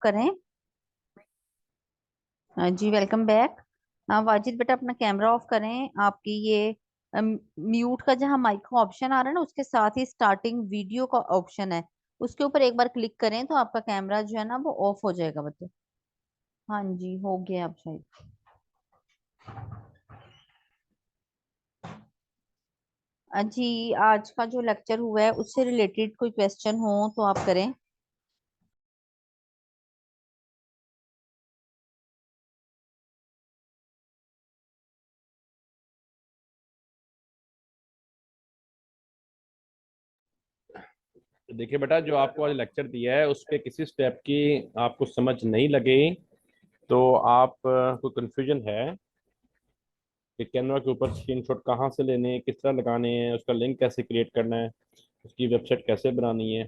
करें। हाँ जी, welcome back. हाँ वाजिद बेटा, अपना कैमरा ऑफ करें। आपकी ये म्यूट का जहाँ माइक का ऑप्शन आ रहा है ना, उसके साथ ही स्टार्टिंग वीडियो का ऑप्शन है, उसके ऊपर एक बार क्लिक करें तो आपका कैमरा जो है ना वो ऑफ हो जाएगा बच्चे। हाँ जी, हो गया अब शायद। जी, आज का जो लेक्चर हुआ है उससे रिलेटेड कोई क्वेश्चन हो तो आप करें। देखिए बेटा, जो आपको आज लेक्चर दिया है उसके किसी स्टेप की आपको समझ नहीं लगे तो आप कोई कंफ्यूजन है कि कैनवा के ऊपर स्क्रीनशॉट कहाँ से लेने हैं, किस तरह लगाने हैं, उसका लिंक कैसे क्रिएट करना है, उसकी वेबसाइट कैसे बनानी है,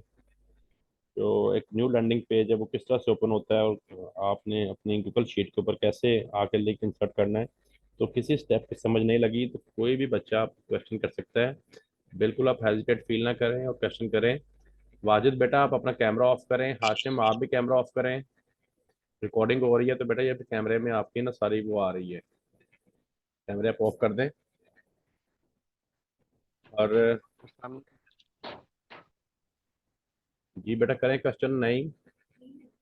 जो एक न्यू लैंडिंग पेज है वो किस तरह से ओपन होता है, और आपने अपनी गूगल शीट के ऊपर कैसे आके लिंक इंसर्ट करना है, तो किसी स्टेप की समझ नहीं लगी तो कोई भी बच्चा आप क्वेश्चन कर सकता है। बिल्कुल आप हेजिटेट फील ना करें और क्वेश्चन करें। वाजिद बेटा, आप अपना कैमरा ऑफ करें। हाशिम, आप भी कैमरा ऑफ करें। रिकॉर्डिंग हो रही है तो बेटा ये कैमरे में आपकी ना सारी वो आ रही है। कैमरे आप ऑफ कर दें। और हम जी बेटा, करें क्वेश्चन नहीं।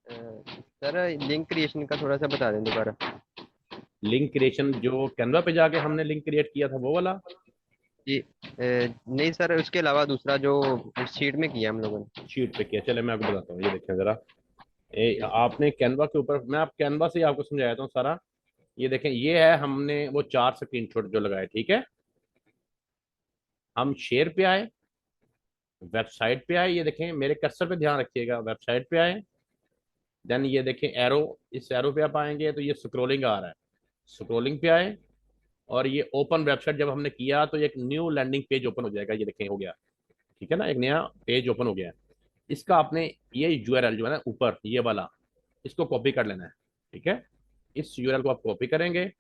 सर लिंक क्रिएशन का थोड़ा सा बता दें दोबारा। लिंक क्रिएशन जो कैनवा पे जाके हमने लिंक क्रिएट किया था वो वाला? जी नहीं सर, उसके अलावा दूसरा जो शीट में किया हम लोगों ने। शीट पे किया, चले मैं आपको बताता हूँ। ये देखें जरा। जी आपने कैनवा के ऊपर, मैं आप कैनवा से ही आपको समझाया था सारा। ये देखें, ये है हमने वो 4 स्क्रीनशॉट जो लगाए, ठीक है। हम शेयर पे आए, वेबसाइट पे आए, ये देखें मेरे कर्सर पे ध्यान रखिएगा, वेबसाइट पे आए। देन ये देखें एरो, इस एरो पे आप आएंगे तो ये स्क्रोलिंग आ रहा है, स्क्रोलिंग पे आए। और ये ओपन वेबसाइट जब हमने किया तो एक न्यू लैंडिंग पेज ओपन हो जाएगा, ये देखें हो गया, ठीक है ना, एक नया पेज ओपन हो गया है। इसका आपने ये यूआरएल जो है ना ऊपर ये वाला, इसको कॉपी कर लेना है, ठीक है। इस यूआरएल को आप कॉपी करेंगे,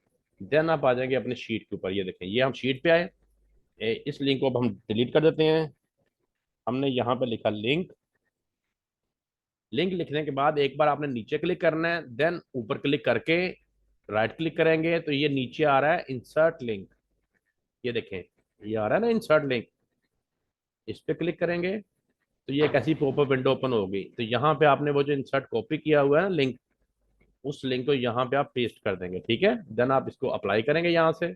देन आप आ जाएंगे अपने शीट के ऊपर। ये देखें, ये हम शीट पे आए। इस लिंक को अब हम डिलीट कर देते हैं। हमने यहाँ पे लिखा लिंक। लिंक लिखने के बाद एक बार आपने नीचे क्लिक करना है, देन ऊपर क्लिक करके राइट क्लिक करेंगे तो ये नीचे आ रहा है इंसर्ट लिंक। ये देखें, ये आ रहा है ना इंसर्ट लिंक। इस पे क्लिक करेंगे तो ये एक ऐसी पॉपअप विंडो ओपन होगी। तो यहाँ पे आपने वो जो इंसर्ट कॉपी किया हुआ है ना लिंक, उस लिंक को यहाँ पे आप पेस्ट कर देंगे, ठीक है। देन आप इसको अप्लाई करेंगे यहाँ से,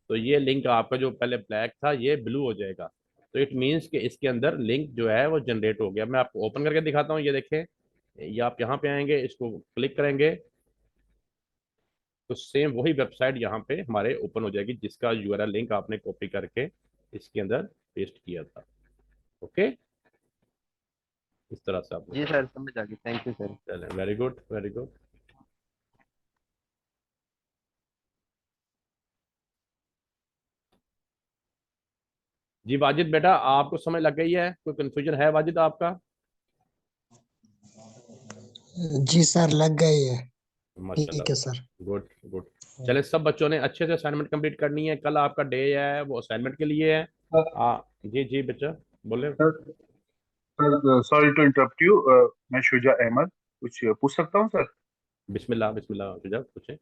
तो ये लिंक आपका जो पहले ब्लैक था ये ब्लू हो जाएगा। तो इट मीन्स कि इसके अंदर लिंक जो है वो जनरेट हो गया। मैं आपको ओपन करके दिखाता हूँ। ये देखें, ये आप यहाँ पे आएंगे, इसको क्लिक करेंगे तो सेम वही वेबसाइट यहाँ पे हमारे ओपन हो जाएगी जिसका यूआरएल लिंक आपने कॉपी करके इसके अंदर पेस्ट किया था। ओके, इस तरह से आपने जी करना। सर, समझ आ गई, थैंक यू सर। चलें, वेरी गुड वेरी गुड। जी वाजिद बेटा, आपको समझ लग गई है? कोई कंफ्यूजन है वाजिद आपका? जी सर, लग गई है। माशाल्लाह, ठीक है सर। Good good. चले, सब बच्चों ने अच्छे से असाइनमेंट कंप्लीट करनी है। कल आपका डे है वो असाइनमेंट के लिए है। जी जी बच्चा, बोले। Sir sorry to interrupt you. मैं शुजा अहमद, कुछ पूछ सकता हूँ सर? बिस्मिल्लाह बिस्मिल्लाह, शुजा पूछे।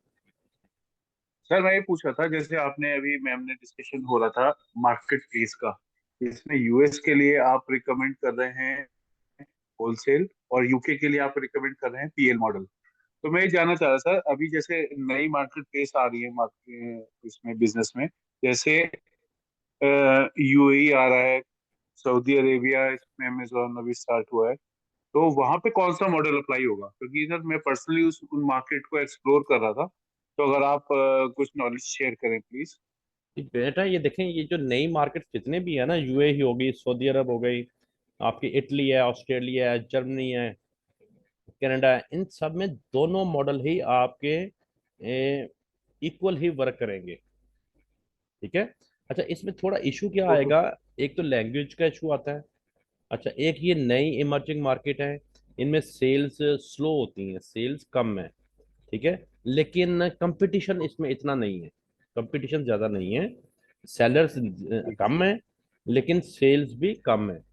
सर मैं ये पूछ रहा था, जैसे आपने अभी मैम ने डिस्कशन हो रहा था मार्केट प्लेस का, इसमें यूएस के लिए आप रिकमेंड कर रहे हैं होलसेल, और यूके के लिए आप रिकमेंड कर रहे हैं पीएल मॉडल। तो मैं ये जानना चाह रहा सर, अभी जैसे नई मार्केट प्लेस आ रही है मार्केट इसमें बिजनेस में, जैसे यूएई आ रहा है, सऊदी अरेबिया, इसमें अमेजोन अभी स्टार्ट हुआ है, तो वहां पे कौन सा मॉडल अप्लाई होगा? क्योंकि सर मैं पर्सनली उस उन मार्केट को एक्सप्लोर कर रहा था, तो अगर आप कुछ नॉलेज शेयर करें प्लीज। जी बेटा, ये देखें, ये जो नई मार्केट जितने भी है ना, यूएई हो गई, सऊदी अरब हो गई, आपकी इटली है, ऑस्ट्रेलिया है, जर्मनी है, कनाडा है, इन सब में दोनों मॉडल ही आपके इक्वल ही वर्क करेंगे, ठीक है। अच्छा, इसमें थोड़ा इशू क्या आएगा? एक तो लैंग्वेज का इशू आता है। अच्छा, एक ये नई इमर्जिंग मार्केट है, इनमें सेल्स स्लो होती हैं, सेल्स कम है, ठीक है। लेकिन कंपटीशन इसमें इतना नहीं है, कंपटीशन ज़्यादा नहीं है। सेलर्स कम है लेकिन सेल्स भी कम है।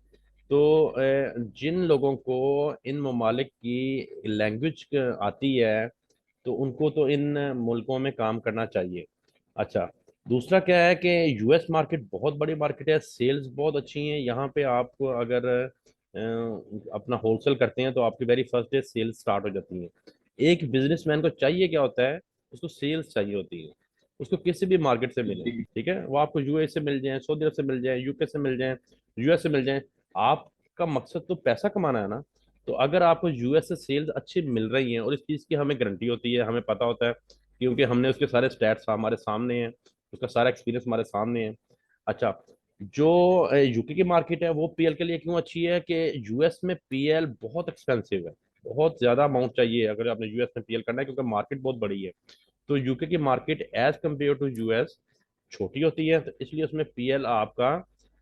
तो जिन लोगों को इन ममालिक की लैंग्वेज आती है तो उनको तो इन मुल्कों में काम करना चाहिए। अच्छा, दूसरा क्या है कि यूएस मार्केट बहुत बड़ी मार्केट है, सेल्स बहुत अच्छी हैं यहाँ पे। आपको अगर अपना होलसेल करते हैं तो आपकी very first day sales start हो जाती है। एक बिजनेसमैन को चाहिए क्या होता है, उसको सेल्स चाहिए होती है। उसको किसी भी मार्केट से मिले, जी ठीक है, वो आपको यूएस से मिल जाए, सऊदी अरब से मिल जाए, यूके से मिल जाए, यूएस से मिल जाए, आपका मकसद तो पैसा कमाना है ना। तो अगर आपको यूएस से सेल्स अच्छी मिल रही हैं और इस चीज़ की हमें गारंटी होती है, हमें पता होता है, क्योंकि हमने उसके सारे स्टैट्स हमारे सामने हैं, उसका सारा एक्सपीरियंस हमारे सामने है। अच्छा, जो यूके की मार्केट है वो पीएल के लिए क्यों अच्छी है कि यूएस में पीएल बहुत एक्सपेंसिव है, बहुत ज्यादा अमाउंट चाहिए अगर आपने यूएस में पीएल करना है, क्योंकि मार्केट बहुत बड़ी है। तो यूके की market as compare to US छोटी होती है, तो इसलिए उसमें पीएल आपका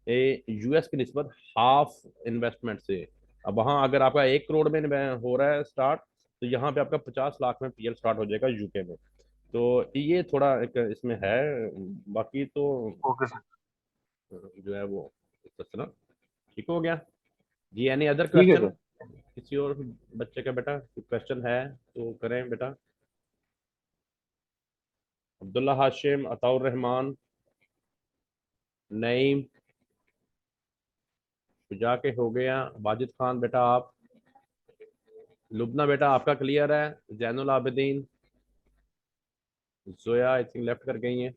यूएस की निस्बत हाफ इन्वेस्टमेंट से। अब वहाँ अगर आपका 1 करोड़ में हो रहा है स्टार्ट, तो यहाँ पे आपका 50 लाख में पीएल स्टार्ट हो जाएगा यूके में। तो ये थोड़ा एक इसमें है, बाकी तो ओके सर। जो है वो इस तरह ठीक हो गया। जी, एनी अदर ठीक है क्वेश्चन? सर। किसी और बच्चे का बेटा क्वेश्चन है तो करें बेटा। अब्दुल्ला हाशिम, अताउर रहमान, नईम, शुजा के हो गया, वाजिद खान बेटा आप, लुबना बेटा आपका क्लियर है, Zainul Abidin, Zoya I think left कर गई हैं।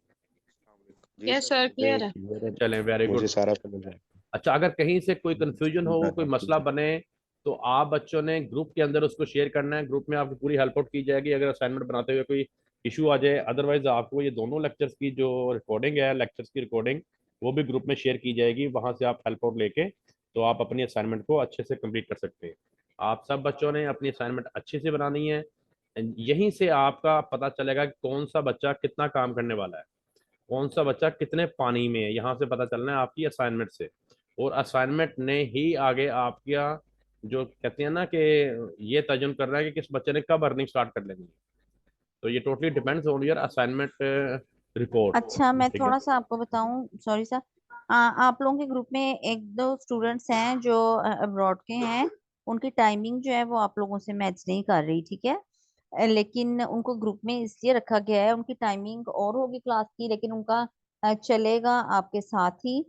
जी यस सर सर मुझे क्लियर है। क्लियर है। चलें, वेरी मुझे गुड। सारा समझ आया। अच्छा, अगर कहीं से कोई कंफ्यूजन हो, कोई मसला जी बने, तो आप बच्चों ने ग्रुप के अंदर उसको शेयर करना है, ग्रुप में आपकी पूरी हेल्प आउट की जाएगी अगर असाइनमेंट बनाते हुए कोई इशू आ जाए। अदरवाइज आपको ये दोनों लेक्चर्स की जो रिकॉर्डिंग है, लेक्चर्स की रिकॉर्डिंग, वो भी ग्रुप में शेयर की जाएगी, वहां से आप हेल्प आउट लेके तो आप अपनी असाइनमेंट को अच्छे से कंप्लीट कर सकते हैं। आप सब बच्चों ने अपनी असाइनमेंट अच्छे से बनानी है। यहीं से आपका पता चलेगा कि कौन सा बच्चा कितना काम करने वाला है, कौन सा बच्चा कितने पानी में है, यहाँ से पता चलना है आपकी असाइनमेंट से। और असाइनमेंट ने ही आगे आपका जो कहते हैं ना कि ये तयन कर रहा है कि किस बच्चे ने कब अर्निंग स्टार्ट कर लेनी है। तो ये totally depends on your assignment report. अच्छा, मैं ठीक है। थोड़ा सा आपको बताऊं, सॉरी सर। आप लोगों के ग्रुप में एक दो स्टूडेंट्स हैं जो अब्रॉड के हैं। उनकी टाइमिंग जो है वो आप लोगों से मैच नहीं कर रही, ठीक है। लेकिन उनको ग्रुप में इसलिए रखा गया है, उनकी टाइमिंग और होगी क्लास की, लेकिन उनका चलेगा आपके साथ ही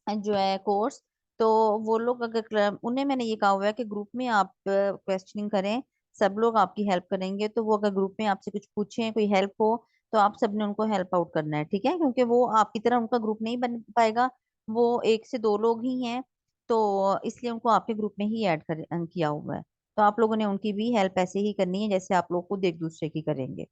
जो है कोर्स। तो वो लोग अगर उन्हें मैंने ये कहा हुआ है कि ग्रुप में आप क्वेश्चनिंग करें, सब लोग आपकी हेल्प करेंगे। तो वो अगर ग्रुप में आपसे कुछ पूछें, कोई हेल्प हो, तो आप सबने उनको हेल्प आउट करना है, ठीक है, क्योंकि वो आपकी तरह उनका ग्रुप नहीं बन पाएगा। वो एक से दो लोग ही हैं, तो इसलिए उनको आपके ग्रुप में ही ऐड कर किया हुआ है। तो आप लोगों ने उनकी भी हेल्प ऐसे ही करनी है जैसे आप लोग खुद एक दूसरे की करेंगे।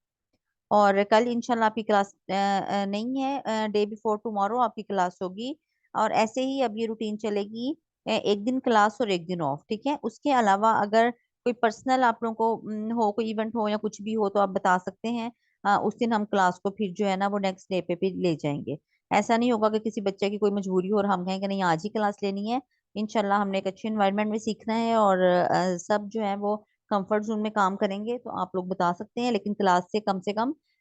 और कल इंशाल्लाह आपकी क्लास नहीं है, डे बिफोर टुमारो आपकी क्लास होगी। और ऐसे ही अब ये रूटीन चलेगी, एक दिन क्लास और एक दिन ऑफ, ठीक है। उसके अलावा अगर कोई पर्सनल आप लोगों को हो, कोई इवेंट हो या कुछ भी हो, तो आप बता सकते हैं। उस दिन हम क्लास को फिर जो है ना वो नेक्स्ट डे पे भी ले जाएंगे। ऐसा नहीं होगा कि किसी बच्चे की कोई मजबूरी हो और हम कहें कि नहीं आज ही क्लास लेनी है। इंशाल्लाह हमने एक अच्छे एनवायरनमेंट में सीखना है, और सब जो है वो कंफर्ट जोन में काम करेंगे। तो आप लोग बता सकते हैं, लेकिन क्लास से कम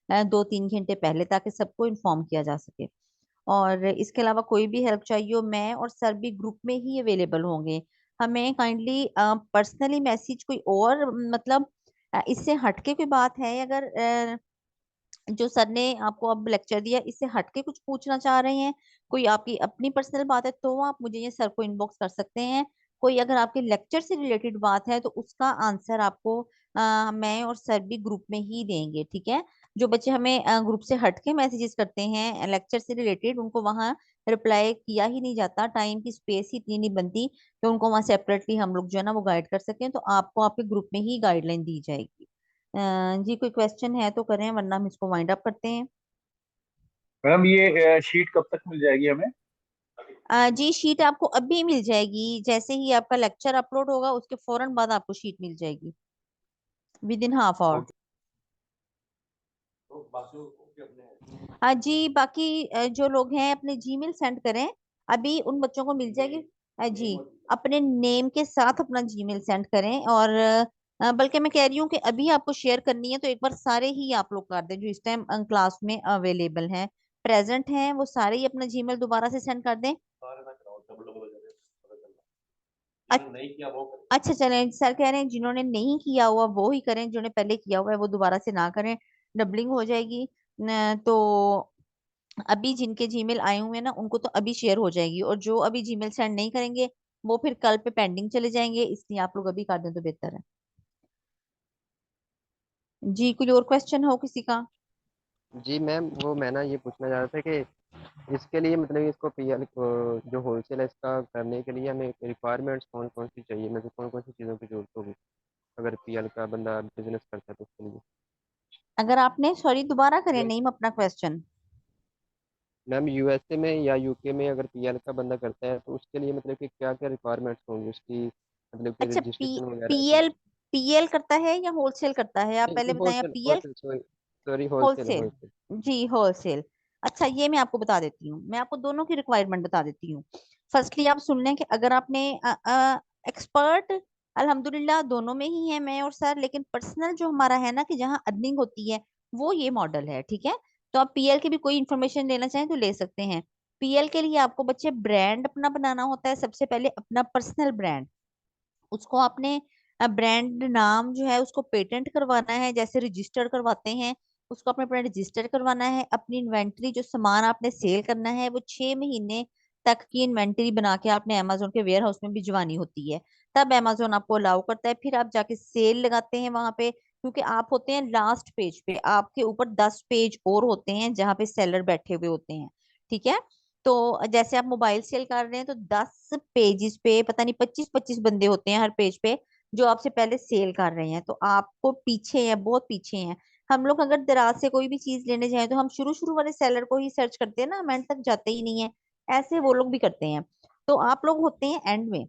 2-3 घंटे पहले, ताकि सबको इन्फॉर्म किया जा सके। और इसके अलावा कोई भी हेल्प चाहिए हो, मैं और सर भी ग्रुप में ही अवेलेबल होंगे। हमें काइंडली पर्सनली मैसेज कोई और मतलब इससे हटके कोई बात है, अगर जो सर ने आपको अब लेक्चर दिया इससे हटके कुछ पूछना चाह रहे हैं, कोई आपकी अपनी पर्सनल बात है, तो आप मुझे ये सर को इनबॉक्स कर सकते हैं। कोई अगर आपके लेक्चर से रिलेटेड बात है तो उसका आंसर आपको मैं और सर भी ग्रुप में ही देंगे, ठीक है। जो बच्चे हमें ग्रुप से हटके मैसेजेस करते हैं लेक्चर से रिलेटेड, उनको वहाँ रिप्लाई किया ही नहीं जाता, टाइम की स्पेस ही इतनी नहीं बनती तो उनको वहाँ सेपरेटली हम लोग जो है ना वो गाइड कर सकें। तो आपको आपके ग्रुप में ही गाइडलाइन दी जाएगी। जी, कोई क्वेश्चन है तो करें, वरना हम इसको वाइंड अप करते हैं। मैडम ये शीट कब तक मिल जाएगी हमें? जी, शीट आपको अभी मिल जाएगी, जैसे ही आपका लेक्चर अपलोड होगा उसके फौरन बाद आपको शीट मिल जाएगी, with in half hour. Okay. हाँ जी, बाकी जो लोग हैं अपने जीमेल सेंड करें, अभी उन बच्चों को मिल जाएगी। जी, अपने नेम के साथ अपना जीमेल सेंड करें। और बल्कि मैं कह रही हूँ कि अभी आपको शेयर करनी है तो एक बार सारे ही आप लोग कर दें जो इस टाइम क्लास में अवेलेबल हैं, प्रेजेंट हैं, वो सारे ही अपना जीमेल दोबारा से सेंड कर दें। जिन्होंने नहीं किया वो करें। अच्छा चलें, सर कह रहे हैं जिन्होंने नहीं किया हुआ वो ही करें, जिन्होंने पहले किया हुआ है वो दोबारा से ना करें, डबलिंग हो जाएगी तो अभी जिनके जीमेल आए हुए हैं ना उनको तो अभी शेयर हो जाएगी, और जो अभी जीमेल सेंड नहीं करेंगे वो फिर कल पे पेंडिंग चले जाएंगे, इसलिए आप लोग अभी कर दें तो बेहतर है। जी कोई और क्वेश्चन हो किसी का? जी मैम, वो मैं ना ये पूछना चाह रहा था कि इसके लिए मतलब इसको पीएल जो होलसेल है इसका करने के लिए हमें रिक्वायरमेंट्स कौन कौन सी चाहिए, मतलब कौन कौन सी चीज़ों की जरूरत होगी अगर पीएल का बंदा बिजनेस करता है तो उसके लिए। अगर आपने, सॉरी दोबारा करें नहीं अपना क्वेश्चन। मैम यूएसए में या यूके में अगर पीएल का बंदा करता है तो उसके लिए मतलब कि क्या क्या रिक्वायरमेंट्स होंगी उसकी, मतलब कि अच्छा रजिस्ट्रेशन वगैरह ऐसे। पीएल, पीएल करता है या होलसेल करता है, आप पहले बताएं, wholesale PL wholesale sorry sorry wholesale wholesale? Wholesale. जी होलसेल। अच्छा ये मैं आपको बता देती हूँ, मैं आपको दोनों की रिक्वायरमेंट बता देती हूँ। फर्स्टली आप सुन लें कि अगर आपने एक्सपर्ट अल्हम्दुलिल्लाह दोनों में ही है मैं और सर, लेकिन पर्सनल जो हमारा है ना कि जहाँ अर्निंग होती है वो ये मॉडल है, ठीक है। तो आप पीएल की भी कोई इन्फॉर्मेशन लेना चाहें तो ले सकते हैं। पीएल के लिए आपको बच्चे ब्रांड अपना बनाना होता है, सबसे पहले अपना पर्सनल ब्रांड। उसको आपने ब्रांड नाम जो है उसको पेटेंट करवाना है, जैसे रजिस्टर करवाते हैं, उसको अपने अपना रजिस्टर करवाना है। अपनी इन्वेंटरी जो सामान आपने सेल करना है वो 6 महीने तक की इन्वेंटरी बना के आपने अमेजोन के वेयर हाउस में भिजवानी होती है, तब अमेजोन आपको अलाउ करता है। फिर आप जाके सेल लगाते हैं वहां पे, क्योंकि आप होते हैं लास्ट पेज पे, आपके ऊपर 10 पेज और होते हैं जहाँ पे सेलर बैठे हुए होते हैं, ठीक है। तो जैसे आप मोबाइल सेल कर रहे हैं तो 10 पेजेस पे पता नहीं 25-25 बंदे होते हैं हर पेज पे जो आपसे पहले सेल कर रहे हैं, तो आपको पीछे है, बहुत पीछे हैं। हम लोग अगर दराज से कोई भी चीज लेने जाए तो हम शुरू शुरू वाले सेलर को ही सर्च करते हैं ना, हम एंड तक जाते ही नहीं है, ऐसे वो लोग भी करते हैं। तो आप लोग होते हैं एंड में,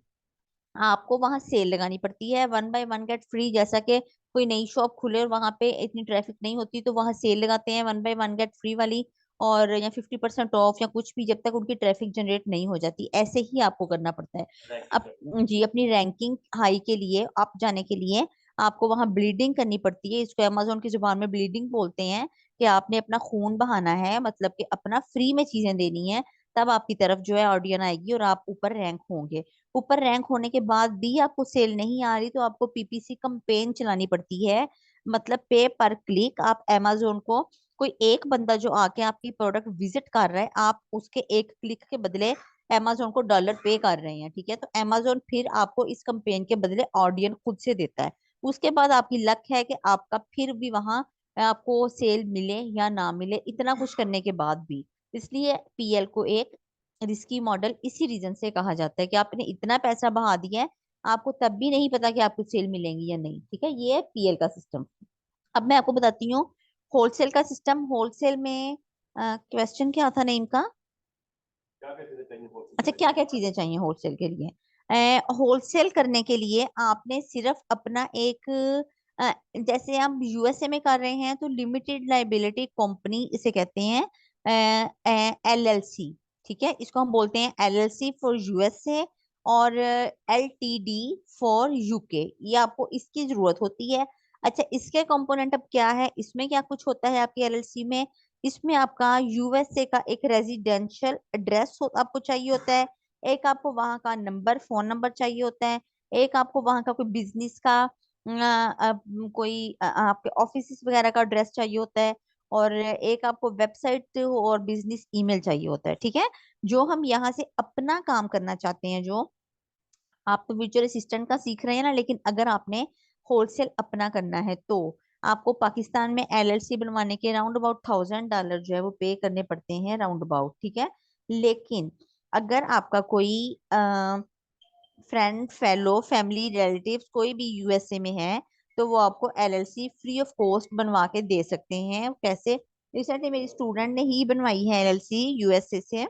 आपको वहां सेल लगानी पड़ती है, 1 बाय 1 गेट फ्री। जैसा कि कोई नई शॉप खुले और वहां पे इतनी ट्रैफिक नहीं होती तो वहां सेल लगाते हैं 1 बाय 1 गेट फ्री वाली, और या 50% ऑफ या कुछ भी, जब तक उनकी ट्रैफिक जनरेट नहीं हो जाती, ऐसे ही आपको करना पड़ता है। अब जी अपनी रैंकिंग हाई के लिए, अप जाने के लिए आपको वहां ब्लीडिंग करनी पड़ती है, इसको अमेजोन की जुबान में ब्लीडिंग बोलते हैं, कि आपने अपना खून बहाना है, मतलब कि अपना फ्री में चीजें देनी है, तब आपकी तरफ जो है ऑडियंस आएगी और आप ऊपर रैंक होंगे। ऊपर रैंक होने के बाद भी आपको सेल नहीं आ रही तो आपको पीपीसी कैंपेन चलानी पड़ती है, मतलब पे पर क्लिक। आप amazon को, कोई एक बंदा जो आके आपकी प्रोडक्ट विजिट कर रहा है, आप उसके एक क्लिक के बदले amazon को डॉलर पे कर रहे हैं, ठीक है। तो amazon फिर आपको इस कैंपेन के बदले ऑडियंस खुद से देता है। उसके बाद आपकी लक है कि आपका फिर भी वहां आपको सेल मिले या ना मिले, इतना कुछ करने के बाद भी। इसलिए पीएल को एक रिस्की मॉडल इसी रीजन से कहा जाता है कि आपने इतना पैसा बहा दिया है, आपको तब भी नहीं पता कि आपको सेल मिलेंगी या नहीं, ठीक है। ये है पीएल का सिस्टम। अब मैं आपको बताती हूँ होलसेल का सिस्टम। होलसेल में क्वेश्चन क्या था नेम का? अच्छा क्या क्या चीजें चाहिए होलसेल के लिए? होलसेल करने के लिए आपने सिर्फ अपना एक जैसे हम यूएसए में कर रहे हैं तो लिमिटेड लाइबिलिटी कंपनी इसे कहते हैं, एलएलसी, ठीक है। इसको हम बोलते हैं एलएलसी फॉर यूएसए, और एलटीडी फॉर यूके, ये आपको इसकी जरूरत होती है। अच्छा इसके कंपोनेंट अब क्या है, इसमें क्या कुछ होता है आपकी एलएलसी में? इसमें आपका यूएसए का एक रेजिडेंशियल एड्रेस आपको चाहिए होता है, एक आपको वहां का नंबर, फोन नंबर चाहिए होता है, एक आपको वहां का कोई बिजनेस का कोई आपके ऑफिस वगैरह का एड्रेस चाहिए होता है, और एक आपको वेबसाइट और बिजनेस ईमेल चाहिए होता है, ठीक है। जो हम यहाँ से अपना काम करना चाहते हैं, जो आप तो virtual असिस्टेंट का सीख रहे हैं ना, लेकिन अगर आपने होलसेल अपना करना है तो आपको पाकिस्तान में एलएलसी बनवाने के राउंड अबाउट $1000 जो है वो पे करने पड़ते हैं, राउंड अबाउट, ठीक है। लेकिन अगर आपका कोई फ्रेंड फेलो फैमिली रिलेटिव्स कोई भी यूएसए में है तो वो आपको एलएलसी फ्री ऑफ कॉस्ट बनवा के दे सकते हैं। कैसे? रिसेंटली मेरी स्टूडेंट ने ही बनवाई है एलएलसी यूएसए से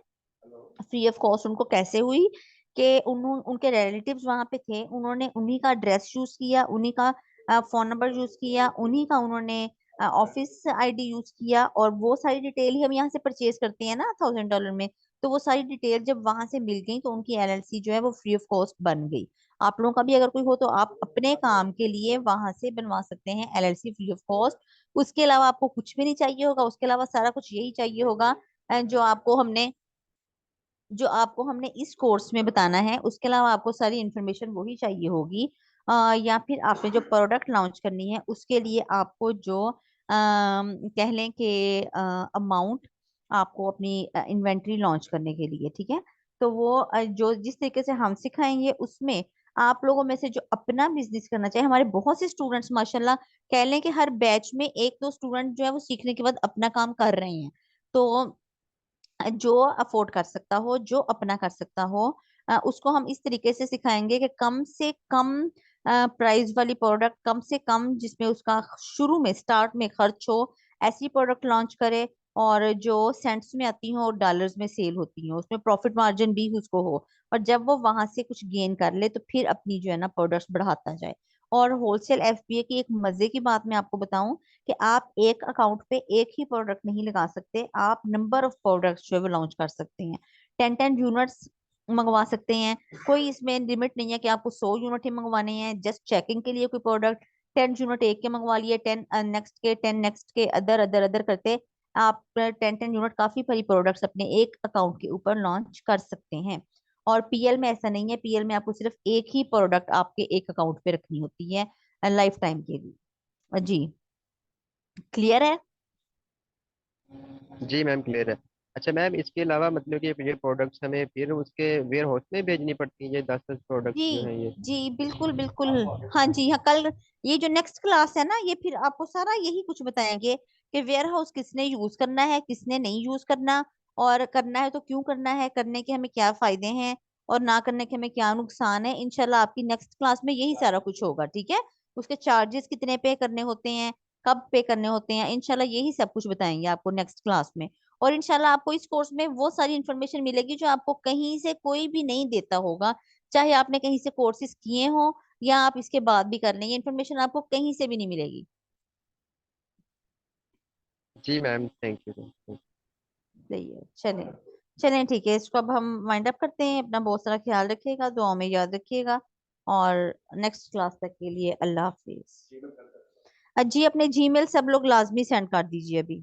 फ्री ऑफ कॉस्ट। उनको कैसे हुई कि उनके रिलेटिव्स वहां पे थे, उन्होंने उन्हीं का एड्रेस यूज किया, उन्हीं का फोन नंबर यूज किया, उन्हीं का उन्होंने ऑफिस आईडी यूज किया, और वो सारी डिटेल ही हम यहाँ से परचेज करते हैं ना $1000 में, तो वो सारी डिटेल जब वहां से मिल गई तो उनकी एलएलसी जो है वो फ्री ऑफ कॉस्ट बन गई। आप लोगों का भी अगर कोई हो तो आप अपने काम के लिए वहां से बनवा सकते हैं एलएलसी फ्री ऑफ कॉस्ट। उसके अलावा आपको कुछ भी नहीं चाहिए होगा, उसके अलावा सारा कुछ यही चाहिए होगा जो आपको हमने जो आपको हमने इस कोर्स में बताना है, उसके अलावा आपको सारी इंफॉर्मेशन वही चाहिए होगी, या फिर आपने जो प्रोडक्ट लॉन्च करनी है उसके लिए आपको जो कह लें कि अमाउंट आपको अपनी इन्वेंट्री लॉन्च करने के लिए, ठीक है। तो वो जो जिस तरीके से हम सिखाएंगे उसमें आप लोगों में से जो अपना बिजनेस करना चाहे, हमारे बहुत से स्टूडेंट्स माशाल्लाह कह लें कि हर बैच में एक दो स्टूडेंट जो है वो सीखने के बाद अपना काम कर रहे हैं। तो जो अफोर्ड कर सकता हो, जो अपना कर सकता हो, उसको हम इस तरीके से सिखाएंगे कि कम से कम प्राइस वाली प्रोडक्ट, कम से कम जिसमें उसका शुरू में स्टार्ट में खर्च हो, ऐसी प्रोडक्ट लॉन्च करे, और जो सेंट्स में आती हो और डॉलर्स में सेल होती हो, उसमें प्रॉफिट मार्जिन भी उसको हो, और जब वो वहां से कुछ गेन कर ले तो फिर अपनी जो है ना प्रोडक्ट्स बढ़ाता जाए। और होलसेल एफबीए की एक मजे की बात मैं आपको बताऊं कि आप एक अकाउंट पे एक ही प्रोडक्ट नहीं लगा सकते, आप नंबर ऑफ प्रोडक्ट्स जो है वो लॉन्च कर सकते हैं। 10-10 यूनिट्स मंगवा सकते हैं, कोई इसमें लिमिट नहीं है कि आपको 100 यूनिट ही मंगवाने हैं। जस्ट चेकिंग के लिए कोई प्रोडक्ट 10 यूनिट एक के मंगवा लिए, 10 नेक्स्ट के, 10 नेक्स्ट के, अदर अदर अदर करते आप 10-10 यूनिट काफी सारी प्रोडक्ट्स अपने एक अकाउंट के ऊपर लॉन्च कर सकते हैं। और पीएल में ऐसा नहीं है, पीएल में आपको सिर्फ एक ही प्रोडक्ट आपके एक अकाउंट पे रखनी होती है लाइफ टाइम के लिए। जी क्लियर है? जी मैम क्लियर है। अच्छा मैम, इसके अलावा मतलब कि ये प्रोडक्ट्स हमें फिर उसके वेयर हाउस में भेजनी पड़ती है, ये 10-10 प्रोडक्ट्स जो जी हैं ये? जी बिल्कुल बिल्कुल। हाँ जी हाँ, कल ये जो नेक्स्ट क्लास है ना, ये फिर आपको सारा यही कुछ बताएंगे कि वेयर हाउस किसने यूज करना है, किसने नहीं यूज करना, और करना है तो क्यों करना है, करने के हमें क्या फायदे हैं, और ना करने के हमें क्या नुकसान है। इंशाल्लाह आपकी नेक्स्ट क्लास में यही सारा कुछ होगा, ठीक है। उसके चार्जेस कितने पे करने होते हैं, कब पे करने होते हैं, इंशाल्लाह यही सब कुछ बताएंगे आपको नेक्स्ट क्लास में। और इंशाल्लाह आपको इस कोर्स में वो सारी इंफॉर्मेशन मिलेगी जो आपको कहीं से कोई भी नहीं देता होगा, चाहे आपने कहीं से कोर्सेज किए हो या आप इसके बाद भी कर लें, ये इन्फॉर्मेशन आपको कहीं से भी नहीं मिलेगी। जी मैम, थैंक यू। सही है, चलें चलें, ठीक है, इसको अब हम वाइंड अप करते हैं। अपना बहुत सारा ख्याल रखिएगा, दुआ में याद रखिएगा, और नेक्स्ट क्लास तक के लिए अल्लाह हाफिज। जी अपने जीमेल सब लोग लाजमी सेंड कर दीजिए अभी।